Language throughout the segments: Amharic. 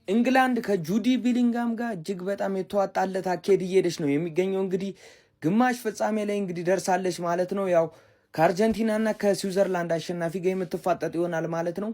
እንግላንድ ከጁዲ ቢሊንጋም ጋር እጅግ በጣም የተዋጣለት አካሄድ እየሄደች ነው የሚገኘው። እንግዲህ ግማሽ ፍጻሜ ላይ እንግዲህ ደርሳለች ማለት ነው። ያው ከአርጀንቲናና ከስዊዘርላንድ አሸናፊ ጋር የምትፋጠጥ ይሆናል ማለት ነው።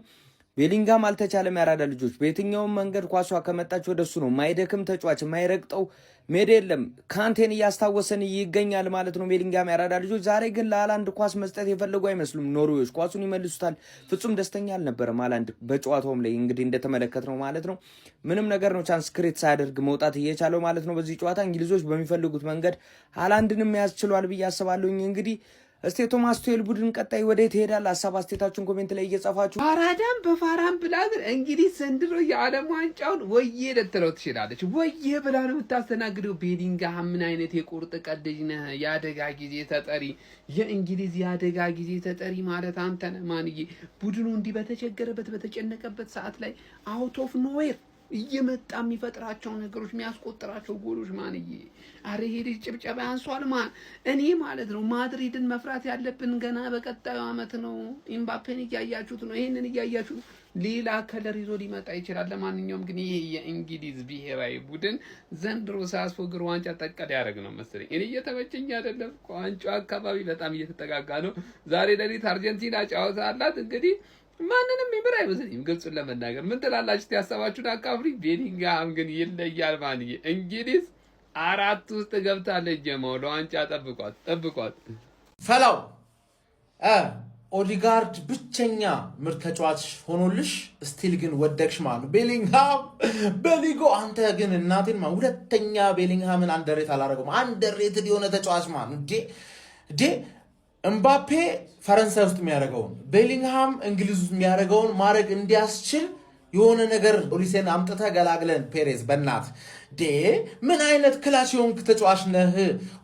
ቤሊንጋም አልተቻለም። ያራዳ ልጆች በየትኛውም መንገድ ኳሷ ከመጣች ወደሱ ነው። ማይደክም ተጫዋች ማይረግጠው ሜዳ የለም። ካንቴን እያስታወሰን ይገኛል ማለት ነው። ቤሊንጋም ያራዳ ልጆች ዛሬ ግን ለሃላንድ ኳስ መስጠት የፈለጉ አይመስሉም። ኖርዌዮች ኳሱን ይመልሱታል። ፍጹም ደስተኛ አልነበረም ሃላንድ በጨዋታውም ላይ እንግዲህ እንደተመለከት ነው ማለት ነው። ምንም ነገር ነው ቻንስ ክሬት ሳያደርግ መውጣት እየቻለው ማለት ነው። በዚህ ጨዋታ እንግሊዞች በሚፈልጉት መንገድ ሃላንድንም መያዝ ችሏል ብዬ አስባለሁኝ። እንግዲህ እስቲ ቶማስ ቱሄል ቡድን ቀጣይ ወዴት ይሄዳል? ሀሳብ አስተያየታችሁን ኮሜንት ላይ እየጻፋችሁ ፋራዳም በፋራም ብላ ግን እንግዲህ ዘንድሮ የዓለም ዋንጫውን ወዬ ልትለው ትችላለች። ወዬ ብላ ነው የምታስተናግደው። ቤሊንግሃም ምን አይነት የቁርጥ ቀን ልጅ ነህ! የአደጋ ጊዜ ተጠሪ፣ የእንግሊዝ የአደጋ ጊዜ ተጠሪ ማለት አንተ ነህ ማንዬ። ቡድኑ እንዲህ በተቸገረበት በተጨነቀበት ሰዓት ላይ አውት ኦፍ ኖዌር እየመጣ የሚፈጥራቸው ነገሮች የሚያስቆጥራቸው ጎሎች ማንዬ። አረ ይሄ ልጅ ጭብጨባ ያንሷል። እኔ ማለት ነው ማድሪድን መፍራት ያለብን ገና በቀጣዩ አመት ነው። ኤምባፔን እያያችሁት ነው፣ ይሄንን እያያችሁት ሌላ ከለር ይዞ ሊመጣ ይችላል። ለማንኛውም ግን ይሄ የእንግሊዝ ብሔራዊ ቡድን ዘንድሮ ሳያስፎግር ዋንጫ ጠቀል ያደርግ ነው መሰለኝ። እኔ እየተመቸኝ አይደለም። ዋንጫው አካባቢ በጣም እየተጠጋጋ ነው። ዛሬ ሌሊት አርጀንቲና ጨዋታ አላት እንግዲህ ማንንም ይምር አይመስልኝም። ግልጹን ለመናገር ምን ትላላችሁ? ያሰባችሁን አካፍሪ። ቤሊንግሃም ግን ይለያል ማንዬ። እንግሊዝ 4 ውስጥ ገብታለች። ጀማው ለዋንጫ ጠብቋት። ፈላው ኦዲጋርድ ብቸኛ ምርጥ ተጫዋች ሆኖልሽ ስቲል ግን ወደቅሽ ማለት ነው። ቤሊንግሃም በሊጎ አንተ ግን እናቴን ሁለተኛ ቤሊንግሃምን አንደሬት አላደረገውም። አንደሬትድ የሆነ ተጫዋች ማለት እንዴ እምባፔ ፈረንሳይ ውስጥ የሚያደርገውን ቤሊንግሃም እንግሊዝ ውስጥ የሚያደርገውን ማድረግ እንዲያስችል የሆነ ነገር ኦሊሴን አምጥተህ ገላግለን ፔሬዝ በእናት ምን አይነት ክላስ የሆንክ ተጫዋች ነህ።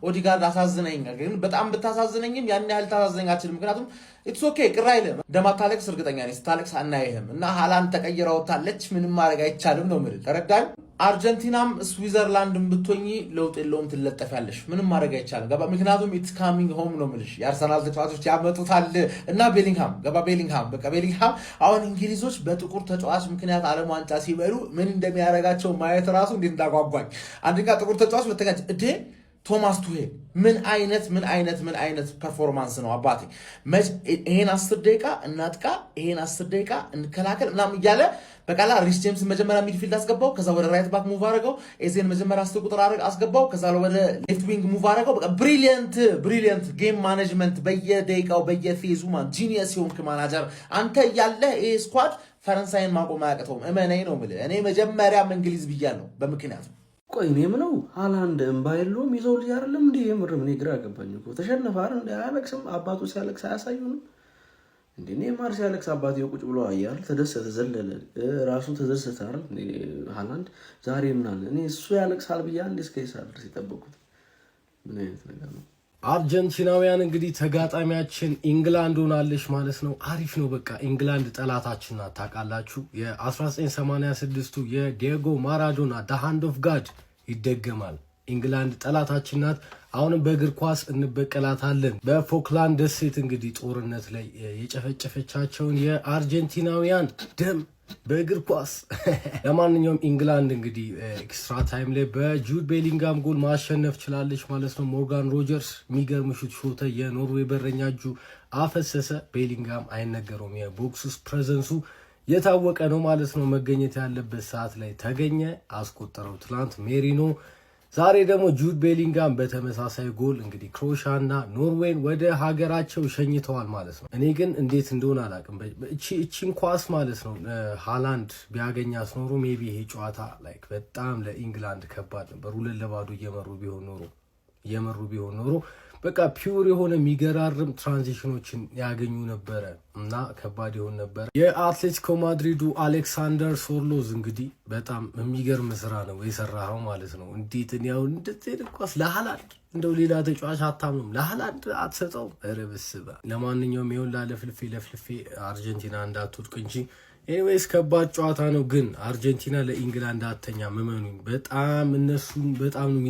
ኦዲጋርድ አሳዝነኝ፣ ግን በጣም ብታሳዝነኝም ያን ያህል ታሳዝነኝ አችልም። ምክንያቱም ኢትስ ኦኬ ቅር አይልም። እንደማታለቅስ እርግጠኛ ነኝ። ስታለቅስ አናይህም እና ሃላንድ ተቀይራ ወጣለች። ምንም ማድረግ አይቻልም ነው የምልህ። ተረዳኝ። አርጀንቲናም ስዊዘርላንድን ብትሆኚ ለውጥ የለውም፣ ትለጠፊያለሽ። ምንም ማድረግ አይቻልም። ገባ? ምክንያቱም ኢትስ ካሚንግ ሆም ነው የምልሽ። የአርሰናል ተጫዋቾች ያመጡታል እና ቤሊንግሃም ገባ? ቤሊንግሃም አሁን እንግሊዞች በጥቁር ተጫዋች ምክንያት ዓለም ዋንጫ ሲበሉ ምን እንደሚያደርጋቸው ማየት ራሱ እንዴት እንዳጓጓኝ። አንደኛ ጥቁር ተጫዋች፣ ሁለተኛ ቶማስ ቱሄል ምን አይነት ፐርፎርማንስ ነው አባቴ። ይሄን 10 ደቂቃ እናጥቃ፣ ይሄን 10 ደቂቃ እንከላከል ምናምን እያለ በቃላ ሪስ ጄምስ መጀመሪያ ሚድፊልድ አስገባው፣ ከዛ ወደ ራይት ባክ ሙቭ አረገው። ኤዜን መጀመሪያ 10 ቁጥር አስገባው፣ ከዛ ወደ ሌፍት ዊንግ ሙቭ አረገው። በቃ ብሪሊየንት ጌም ማኔጅመንት በየደቂቃው በየፌዙ ጂኒየስ የሆንክ ማናጀር አንተ እያለ ይሄ ስኳድ ፈረንሳይን ማቆም አያቅተውም። እመነኝ ነው የምልህ። እኔ መጀመሪያም እንግሊዝ ብያለሁ በምክንያት ነው። ቆይ እኔ ምነው ሃላንድ እምባ የለውም ይዘው ልጅ አይደለም እንዴ? የምር ምን ግራ ገባኝ እኮ። ተሸነፈ አይደል እንዴ? አያለቅስም? አባቱ ሲያለቅስ አያሳዩንም እንዴ? ኔማር ሲያለቅስ አባቱ ቁጭ ብሎ አያል፣ ተደሰተ፣ ዘለለ፣ ራሱ ተደሰተ አይደል እንዴ? ሃላንድ ዛሬ ምን አለ? እኔ እሱ ያለቅሳል ብዬ አንዴ እስከ ይሳል ድረስ የጠበቁት ምን አይነት ነገር ነው? አርጀንቲናውያን እንግዲህ ተጋጣሚያችን ኢንግላንድ ሆናለች ማለት ነው። አሪፍ ነው። በቃ ኢንግላንድ ጠላታችን ናት ታውቃላችሁ። የ1986ቱ የዲየጎ ማራዶና ደ ሃንድ ኦፍ ጋድ ይደገማል። ኢንግላንድ ጠላታችን ናት። አሁንም በእግር ኳስ እንበቀላታለን። በፎክላንድ ደሴት እንግዲህ ጦርነት ላይ የጨፈጨፈቻቸውን የአርጀንቲናውያን ደም በእግር ኳስ ለማንኛውም ኢንግላንድ እንግዲህ ኤክስትራ ታይም ላይ በጁድ ቤሊንጋም ጎል ማሸነፍ ችላለች ማለት ነው። ሞርጋን ሮጀርስ የሚገርም ሹት ሾተ። የኖርዌይ በረኛ እጁ አፈሰሰ። ቤሊንጋም አይነገረውም። የቦክስ ውስጥ ፕሬዘንሱ የታወቀ ነው ማለት ነው። መገኘት ያለበት ሰዓት ላይ ተገኘ፣ አስቆጠረው። ትላንት ሜሪኖ፣ ዛሬ ደግሞ ጁድ ቤሊንጋም በተመሳሳይ ጎል እንግዲህ ክሮሻና ኖርዌይን ወደ ሀገራቸው ሸኝተዋል ማለት ነው። እኔ ግን እንዴት እንደሆነ አላውቅም። እቺን ኳስ ማለት ነው ሃላንድ ቢያገኛት ኖሮ ሜቢ ይሄ ጨዋታ ላይክ በጣም ለኢንግላንድ ከባድ ነበር። 2-0 እየመሩ ቢሆን ኖሮ በቃ ፒውር የሆነ የሚገራርም ትራንዚሽኖችን ያገኙ ነበረ እና ከባድ ይሆን ነበር። የአትሌቲኮ ማድሪዱ አሌክሳንደር ሶርሎዝ እንግዲህ በጣም የሚገርም ስራ ነው የሰራው ማለት ነው። እንዴት ነው እንደዚህ ኳስ ለሃላንድ እንደው ሌላ ተጫዋች አታምኑም? ለሃላንድ አትሰጠውም? ኧረ በስመ አብ። ለማንኛውም ይሁን ለፍልፌ አርጀንቲና እንዳትወድቅ እንጂ ኤኒዌይስ ከባድ ጨዋታ ነው። ግን አርጀንቲና ለኢንግላንድ አተኛ መመኑኝ። በጣም እነሱን በጣም ነው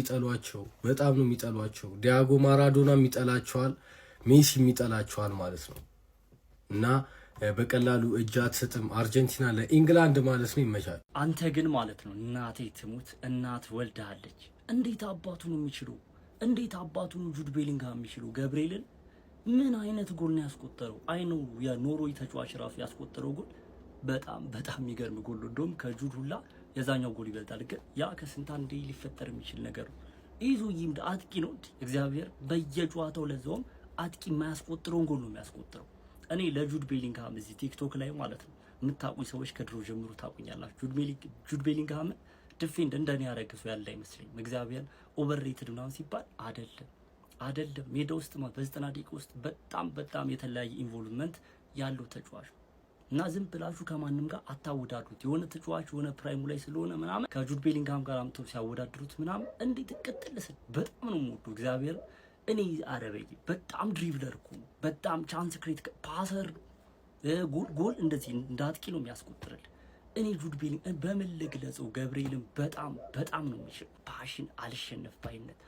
የሚጠሏቸው። ዲያጎ ማራዶና የሚጠላቸዋል፣ ሜሲ የሚጠላቸዋል ማለት ነው። እና በቀላሉ እጅ አትሰጥም አርጀንቲና ለኢንግላንድ ማለት ነው። ይመቻል። አንተ ግን ማለት ነው እናቴ ትሙት እናት ወልዳለች። እንዴት አባቱ ነው የሚችለው? እንዴት አባቱ ነው ጁድ ቤሊንግሃም የሚችለው? ገብርኤልን ምን አይነት ጎል ነው ያስቆጠረው? አይኑ የኖርዌይ ተጫዋች ራሱ ያስቆጠረው ጎል በጣም በጣም የሚገርም ጎል ነው። እንደውም ከጁድ ሁላ የዛኛው ጎል ይበልጣል። ግን ያ ከስንት አንዴ ሊፈጠር የሚችል ነገር ነው። ይዞ ይምድ አጥቂ ነው እግዚአብሔር በየጨዋታው ለዛውም አጥቂ የማያስቆጥረውን ጎል ነው የሚያስቆጥረው። እኔ ለጁድ ቤሊንግሃም እዚህ ቲክቶክ ላይ ማለት ነው የምታውቁኝ ሰዎች ከድሮ ጀምሮ ታውቁኛላችሁ። ጁድ ቤሊንግሃም ዲፌንድ እንደኔ ያረግሱ ያለ አይመስለኝም። እግዚአብሔር ኦቨርሬትድ ምናምን ሲባል አይደለም ሜዳ ውስጥ በ90 ደቂቃ ውስጥ በጣም የተለያየ ኢንቮልቭመንት ያለው ተጫዋች እና ዝም ብላችሁ ከማንም ጋር አታወዳድሩት። የሆነ ተጫዋች የሆነ ፕራይሙ ላይ ስለሆነ ምናምን ከጁድ ቤሊንግሃም ጋር አምጥተው ሲያወዳድሩት ምናምን እንዴት ቅጥልስ በጣም ነው የምወደው እግዚአብሔር። እኔ አረበይ በጣም ድሪብለር እኮ ነው። በጣም ቻንስ ክሬት ፓሰር ጎል እንደዚህ እንዳጥቂ ነው የሚያስቆጥርል። እኔ ጁድ ቤሊንግሃም በምን ልግለጸው? ገብርኤልም በጣም ነው የሚችል ፓሽን፣ አልሸነፍ ባይነት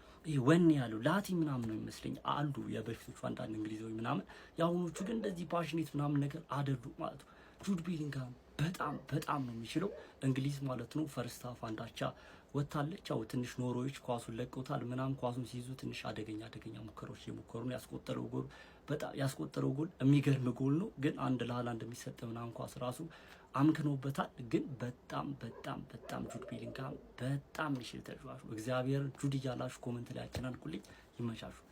ወኔ ያለው ላቲን ምናምን ነው የሚመስለኝ አሉ የበፊቶቹ አንዳንድ እንግሊዛዊ ምናምን። የአሁኖቹ ግን እንደዚህ ፓሽኔት ምናምን ነገር አይደሉ ማለት ነው። ጁድ ቤሊንግሃም በጣም ነው የሚችለው። እንግሊዝ ማለት ነው ፈርስት ሃፍ አንዳቻ ወታለች። ያው ትንሽ ኖሮዎች ኳሱን ለቀውታል ምናምን። ኳሱን ሲይዙ ትንሽ አደገኛ ሙከራዎች የሞከሩ ነው። ያስቆጠረው ጎል የሚገርም ጎል ነው። ግን አንድ ለሃላንድ የሚሰጥ ምናምን ኳስ ራሱ አምክኖበታል። ግን በጣም ጁድ ቤሊንግሃም በጣም ሚሽል ተጫዋች ነው። እግዚአብሔር ጁድ እያላችሁ ኮሜንት ላይ አጨናንቁልኝ። ይመቻችሁ።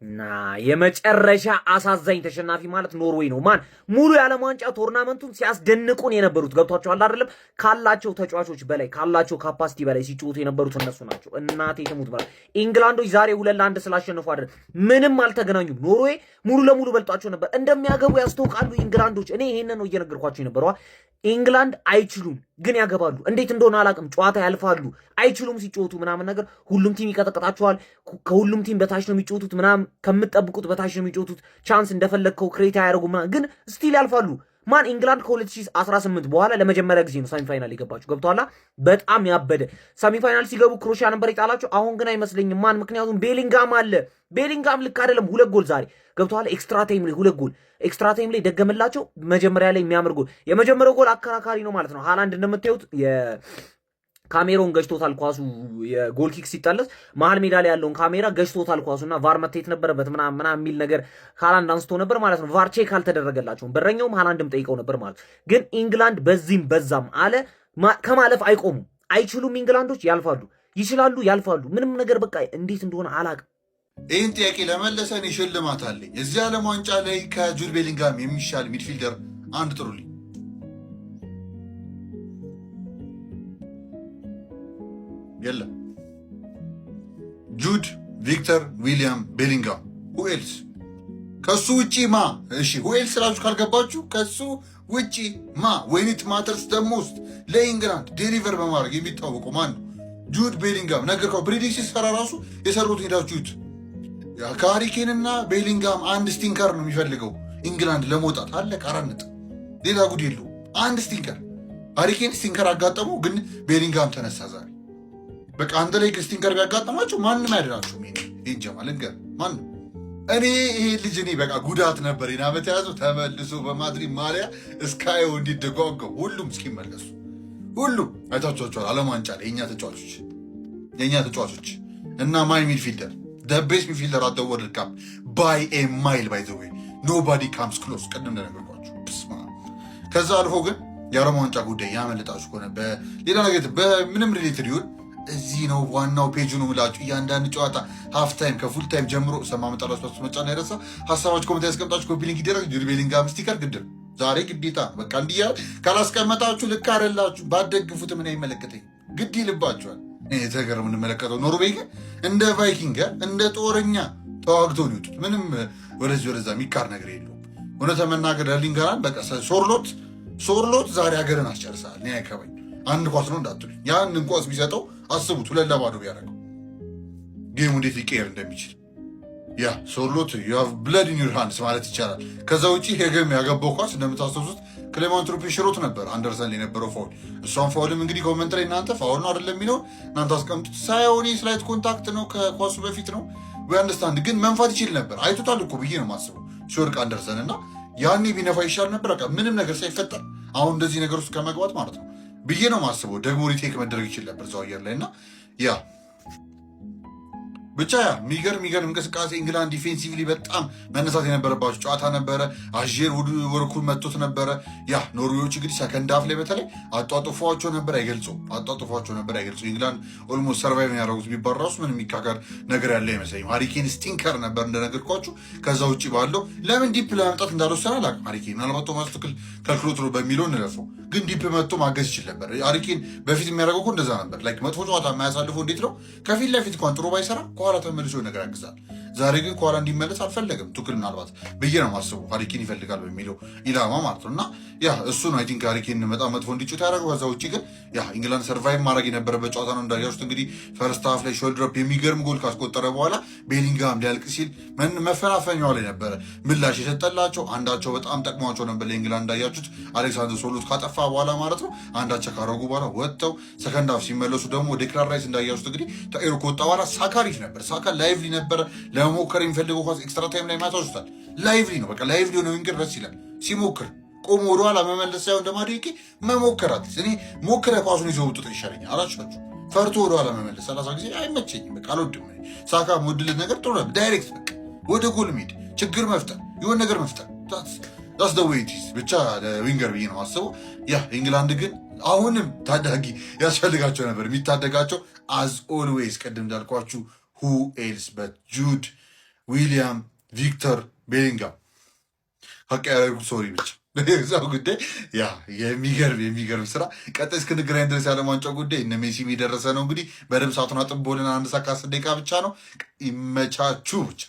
እና የመጨረሻ አሳዛኝ ተሸናፊ ማለት ኖርዌይ ነው። ማን ሙሉ የዓለም ዋንጫ ቶርናመንቱን ሲያስደንቁን የነበሩት ገብቷቸዋል አይደለም? ካላቸው ተጫዋቾች በላይ ካላቸው ካፓሲቲ በላይ ሲጫወቱ የነበሩት እነሱ ናቸው። እናቴ ትሙት ማለት ኢንግላንዶች ዛሬ 2-1 ስላሸነፉ አይደለም፣ ምንም አልተገናኙም። ኖርዌይ ሙሉ ለሙሉ በልጧቸው ነበር። እንደሚያገቡ ያስተውቃሉ ኢንግላንዶች። እኔ ይሄንን ነው እየነገርኳቸው የነበረው። ኢንግላንድ አይችሉም ግን ያገባሉ። እንዴት እንደሆነ አላውቅም። ጨዋታ ያልፋሉ። አይችሉም ሲጫወቱ ምናምን ነገር። ሁሉም ቲም ይቀጠቅጣቸዋል። ከሁሉም ቲም በታች ነው የሚጫወቱት ምናምን፣ ከምትጠብቁት በታች ነው የሚጫወቱት። ቻንስ እንደፈለግከው ክሬት አያደርጉም ምናምን፣ ግን ስቲል ያልፋሉ። ማን ኢንግላንድ ከ2018 በኋላ ለመጀመሪያ ጊዜ ነው ሰሚፋይናል የገባችሁ። ገብቷላ? በጣም ያበደ ሰሚፋይናል ሲገቡ ክሮሺያ ነበር የጣላቸው። አሁን ግን አይመስለኝም። ማን ምክንያቱም ቤሊንግሃም አለ። ቤሊንግሃም ልክ አይደለም። 2 ጎል ዛሬ ገብቷላ? ኤክስትራ ታይም ላይ 2 ጎል ኤክስትራ ታይም ላይ ደገመላቸው። መጀመሪያ ላይ የሚያምር ጎል፣ የመጀመሪያው ጎል አከራካሪ ነው ማለት ነው። ሃላንድ እንደምታዩት ካሜራውን ገጭቶታል። ኳሱ የጎል ኪክ ሲጣለስ መሀል ሜዳ ላይ ያለውን ካሜራ ገጭቶታል ኳሱና ቫር መታየት ነበረበት ምናምን የሚል ነገር ሃላንድ አንስቶ ነበር ማለት ነው። ቫር ቼክ አልተደረገላቸውም። በረኛውም ሃላንድም ጠይቀው ነበር ማለት ነው። ግን ኢንግላንድ በዚህም በዛም አለ ከማለፍ አይቆሙም። አይችሉም። ኢንግላንዶች ያልፋሉ፣ ይችላሉ፣ ያልፋሉ። ምንም ነገር በቃ እንዴት እንደሆነ አላቅም። ይህን ጥያቄ ለመለሰ እኔ ሽልማት አለኝ። እዚህ ዓለም ዋንጫ ላይ ከጁድ ቤሊንግሃም የሚሻል ሚድፊልደር አንድ ጥሩልኝ። የለም። ጁድ ቪክተር ዊሊያም ቤሊንግሃም ሁኤልስ ከሱ ውጪ ማ? እሺ ሁኤልስ ስላችሁ ካልገባችሁ ከሱ ውጪ ማ? ወይኒት ማተርስ ደግሞ ውስጥ ለኢንግላንድ ዴሊቨር በማድረግ የሚታወቀው ማን ነው? ጁድ ቤሊንግሃም። ነገር ፕሪዲክስ ሲሰራ ራሱ የሰሩት ሄዳችሁት። ከሃሪኬንና ቤሊንግሃም አንድ ስቲንከር ነው የሚፈልገው ኢንግላንድ ለመውጣት። አለቀ። 4 ነጥብ። ሌላ ጉድ የለው። አንድ ስቲንከር። ሃሪኬን ስቲንከር አጋጠመው፣ ግን ቤሊንግሃም ተነሳ ዛሬ። በቃ አንተ ላይ ስቲንከር ቢያጋጠማቸው ማንም አይደናቸውም። ይሄን ጀማል እንገር ማንም እኔ ይሄ ልጅ በቃ ጉዳት ነበር ናበት ያዘው። ተመልሶ በማድሪድ ማሊያ እስካየው እንዲደጓጓው ሁሉም እስኪመለሱ ሁሉም አይታችኋቸዋል። ዓለም ዋንጫ ላይ የእኛ ተጫዋቾች እና ማይ ሚድፊልደር ቤስት ሚድፊልደር አት ዘ ወርልድ ካፕ ባይ ኤ ማይል ባይ ዘ ዌይ ኖባዲ ካምስ ክሎስ። ቅድም እንደነገርኳችሁ ብስማ። ከዛ አልፎ ግን የዓለም ዋንጫ ጉዳይ ያመለጣችሁ ከሆነ በሌላ ነገር በምንም ሪሌትድ ይሁን እዚህ ነው ዋናው ፔጁ ነው ምላችሁ። እያንዳንድ ጨዋታ ሃፍ ታይም ከፉል ታይም ጀምሮ ሰማመጣላችሁ ፓስ መጫና ያረሳ ሀሳባችሁ ኮሜንት ያስቀምጣችሁ። ኮፒ ሊንክ ይደረግ። ጁድ ቤሊንግሃም ስቲከር ግድም ዛሬ ግዴታ በቃ እንዲያ ካላስቀመጣችሁ ልክ አይደላችሁ። ባደግፉት ምን አይመለከተኝ ግድ ይልባችኋል። የተገረ የምንመለከተው ኖርዌይ ግን እንደ ቫይኪንግ እንደ ጦረኛ ተዋግተው ነው የወጡት። ምንም ወደዚህ ወደዛ የሚካር ነገር የለውም። እውነት መናገር ኤርሊንግ በቃ ሶርሎት ዛሬ ሀገርን አስጨርሳል። እኔ አይከባኝ። አንድ ኳስ ነው እንዳትሉኝ። ያንን ኳስ ቢሰጠው አስቡት 2-0 ቢያደርገው ጌሙ እንዴት ሊቀየር እንደሚችል። ያ ሶርሎት ዩ ሃቭ ብለድ ኢን ዩር ሃንድስ ማለት ይቻላል። ከዛ ውጪ ሄገም ያገባው ኳስ እንደምታስታውሱት ክሌማንት ሩፒ ሽሮት ነበር አንደርሰን የነበረው ፋውል። እሷን ፋውልም እንግዲህ ኮመንት ላይ እናንተ ፋውል ነው አይደለም የሚለው እናንተ አስቀምጡት። ሳይሆን ስላይት ኮንታክት ነው ከኳሱ በፊት ነው ወይ አንደርስታንድ። ግን መንፋት ይችል ነበር። አይቶታል እኮ ብዬ ነው የማስበው ሲወርቅ አንደርሰን እና ያኔ ቢነፋ ይሻል ነበር። በቃ ምንም ነገር ሳይፈጠር አሁን እንደዚህ ነገር ውስጥ ከመግባት ማለት ነው ብዬ ነው ማስበው። ደግሞ ሪቴክ መደረግ ይችል ነበር እዛው አየር ላይ እና ያ ብቻ ሚገርም እንቅስቃሴ ኢንግላንድ ዲፌንሲቭሊ በጣም መነሳት የነበረባቸው ጨዋታ ነበረ። አዤር ወርኩል መጥቶት ነበረ። ያ ኖርዌዎች እንግዲህ ሰከንድ ሃፍ ላይ በተለይ አጧጥፏቸው ነበር አይገልጹም። ኢንግላንድ ኦልሞስት ሰርቫይቭ ያደረጉት ቢባል ራሱ ምን የሚካከር ነገር ያለ አይመስለኝም። ሃሪኬን ስቲንከር ነበር እንደነገርኳችሁ። ከዛ ውጭ ባለው ለምን ዲፕ ለመምጣት እንዳልወሰነ አላውቅም። ሃሪኬን ምናልባት ቶማስ ትክል ከልክሎት ነው በሚለው እንለፈው፣ ግን ዲፕ መጥቶ ማገዝ ይችል ነበር። ሃሪኬን በፊት የሚያደርገው እኮ እንደዛ ነበር። ላይክ መጥፎ ጨዋታ የማያሳልፈው እንዴት ነው ከፊት ለፊት እንኳን ጥሩ ባይሰራ ከኋላ ተመልሶ ነገር ያግዛል። ዛሬ ግን ከኋላ እንዲመለስ አልፈለግም ቱክል ምናልባት ብዬ ነው ማስበው። ሃሪኬን ይፈልጋል በሚለው ኢላማ ማለት ነው። እና ያ እሱ ነው አይ ቲንክ ሃሪኬን በጣም መጥፎ እንዲጮት ያደረገው። ከዛ ውጭ ግን ያ ኢንግላንድ ሰርቫይቭ ማድረግ የነበረበት ጨዋታ ነው። እንዳያችሁት እንግዲህ ፈርስት ሃፍ ላይ ሾልድሮፕ የሚገርም ጎል ካስቆጠረ በኋላ ቤሊንግሃም ሊያልቅ ሲል መፈናፈኛው ላይ ነበረ ምላሽ የሰጠላቸው። አንዳቸው በጣም ጠቅሟቸው ነበር ለኢንግላንድ እንዳያችሁት አሌክሳንደር ሶሉት ካጠፋ በኋላ ማለት ነው። አንዳቸው ካረጉ በኋላ ወጥተው ሰከንድ ሃፍ ሲመለሱ ደግሞ ዴክላን ራይስ እንዳያችሁት እንግዲህ ተቀይሮ ከወጣ በኋላ ሳካ አሪፍ ነበር። ሳካ ላይቭሊ ነበረ ለመሞከር የሚፈልገው ኳስ ኤክስትራ ታይም ላይ ማታውስታል። ላይቭሊ ነው በቃ ላይቭሊ ነው። ዊንገር ደስ ይላል ሲሞክር ቆሞ ወደኋላ መመለስ ሳይሆን እንደማድረግ መሞከራት። እኔ ሞክረ ኳሱን ይዘው ውጡት ይሻለኛል አላችኋችሁ። ፈርቶ ወደኋላ መመለስ 30 ጊዜ አይመቸኝም። በቃ አልወድም። ሳካ ሞድልት ነገር ጥሩ ነበር። ዳይሬክት በቃ ወደ ጎል ሜድ ችግር መፍጠር የሆነ ነገር መፍጠር ዳስ ደ ዌይ ኢት ኢዝ ብቻ ዊንገር ብዬ ነው ማስበው። ያ ኢንግላንድ ግን አሁንም ታዳጊ ያስፈልጋቸው ነበር። የሚታደጋቸው አዝ ኦልዌይስ ቅድም እንዳልኳችሁ ሁ ኤልስ በት ጁድ ዊሊያም ቪክተር ቤሊንጋም ከቀያረጉ ሶሪ ብቻ በዛው ጉዳይ ያ የሚገርም ስራ። ቀጣይ እስክንገናኝ ድረስ የዓለም ዋንጫው ጉዳይ እነ ሜሲ የደረሰ ነው። እንግዲህ በደምብ ሰዓቱን አጥቦልን 1 ሰዓት ከ10 ደቂቃ ብቻ ነው። ይመቻችሁ ብቻ።